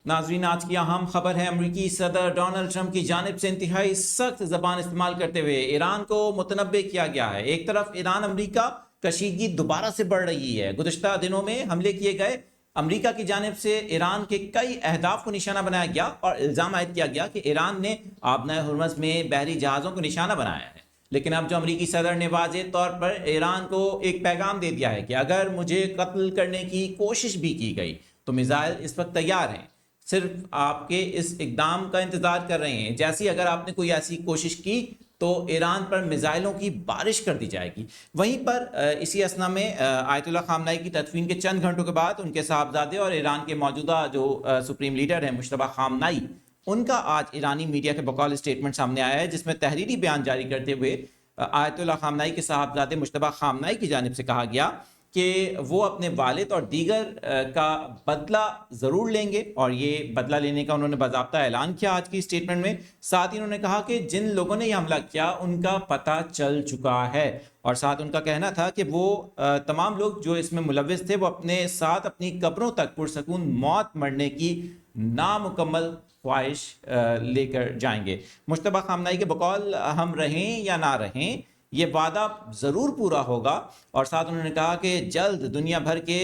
ناظرین، آج کی اہم خبر ہے امریکی صدر ڈونلڈ ٹرمپ کی جانب سے انتہائی سخت زبان استعمال کرتے ہوئے ایران کو متنبع کیا گیا ہے۔ ایک طرف ایران امریکہ کشیدگی دوبارہ سے بڑھ رہی ہے۔ گزشتہ دنوں میں حملے کیے گئے، امریکہ کی جانب سے ایران کے کئی اہداف کو نشانہ بنایا گیا اور الزام عائد کیا گیا کہ ایران نے آبنۂ ہرمز میں بحری جہازوں کو نشانہ بنایا ہے۔ لیکن اب جو امریکی صدر نے واضح طور پر ایران کو ایک پیغام دے دیا ہے کہ اگر مجھے قتل کرنے کی کوشش بھی کی گئی تو میزائل اس وقت تیار ہیں، صرف آپ کے اس اقدام کا انتظار کر رہے ہیں۔ جیسی اگر آپ نے کوئی ایسی کوشش کی تو ایران پر میزائلوں کی بارش کر دی جائے گی۔ وہیں پر اسی اثنا میں آیت اللہ خامنہئی کی تدفین کے چند گھنٹوں کے بعد ان کے صاحبزادے اور ایران کے موجودہ جو سپریم لیڈر ہیں مجتبیٰ خامنہئی، ان کا آج ایرانی میڈیا کے بقول اسٹیٹمنٹ سامنے آیا ہے، جس میں تحریری بیان جاری کرتے ہوئے آیت اللہ خامنہئی کے صاحبزادے مجتبیٰ خامنہئی کی جانب سے کہا گیا کہ وہ اپنے والد اور دیگر کا بدلہ ضرور لیں گے، اور یہ بدلہ لینے کا انہوں نے باضابطہ اعلان کیا آج کی اسٹیٹمنٹ میں۔ ساتھ ہی انہوں نے کہا کہ جن لوگوں نے یہ حملہ کیا ان کا پتہ چل چکا ہے، اور ساتھ ان کا کہنا تھا کہ وہ تمام لوگ جو اس میں ملوث تھے وہ اپنے ساتھ اپنی قبروں تک پرسکون موت مرنے کی نامکمل خواہش لے کر جائیں گے۔ مجتبیٰ خامنہئی کے بقول ہم رہیں یا نہ رہیں، یہ وعدہ ضرور پورا ہوگا، اور ساتھ انہوں نے کہا کہ جلد دنیا بھر کے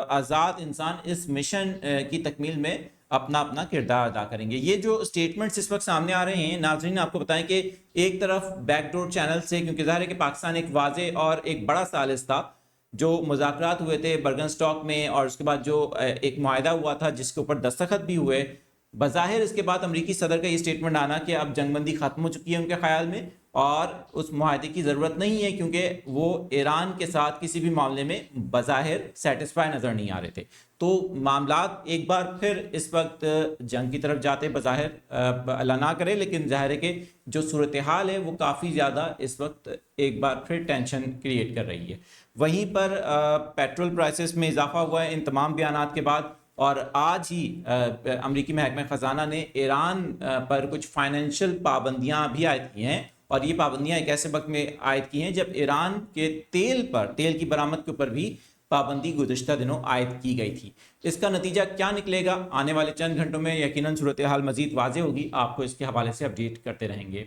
آزاد انسان اس مشن کی تکمیل میں اپنا اپنا کردار ادا کریں گے۔ یہ جو اسٹیٹمنٹس اس وقت سامنے آ رہے ہیں ناظرین، آپ کو بتائیں کہ ایک طرف بیک ڈور چینل سے، کیونکہ ظاہر ہے کہ پاکستان ایک واضح اور ایک بڑا ثالث تھا، جو مذاکرات ہوئے تھے برگن اسٹاک میں، اور اس کے بعد جو ایک معاہدہ ہوا تھا جس کے اوپر دستخط بھی ہوئے، بظاہر اس کے بعد امریکی صدر کا یہ اسٹیٹمنٹ آنا کہ اب جنگ بندی ختم ہو چکی ہے ان کے خیال میں اور اس معاہدے کی ضرورت نہیں ہے، کیونکہ وہ ایران کے ساتھ کسی بھی معاملے میں بظاہر سیٹسفائی نظر نہیں آ رہے تھے۔ تو معاملات ایک بار پھر اس وقت جنگ کی طرف جاتے بظاہر اللہ نہ کرے، لیکن ظاہر ہے کہ جو صورتحال ہے وہ کافی زیادہ اس وقت ایک بار پھر ٹینشن کریٹ کر رہی ہے۔ وہیں پر پیٹرول پرائسز میں اضافہ ہوا ہے ان تمام بیانات کے بعد، اور آج ہی امریکی محکمہ خزانہ نے ایران پر کچھ فائنینشیل پابندیاں بھی عائد کی ہیں، اور یہ پابندیاں ایک ایسے وقت میں عائد کی ہیں جب ایران کے تیل کی برآمد کے اوپر بھی پابندی گزشتہ دنوں عائد کی گئی تھی۔ اس کا نتیجہ کیا نکلے گا آنے والے چند گھنٹوں میں یقیناً صورتحال مزید واضح ہوگی، آپ کو اس کے حوالے سے اپڈیٹ کرتے رہیں گے۔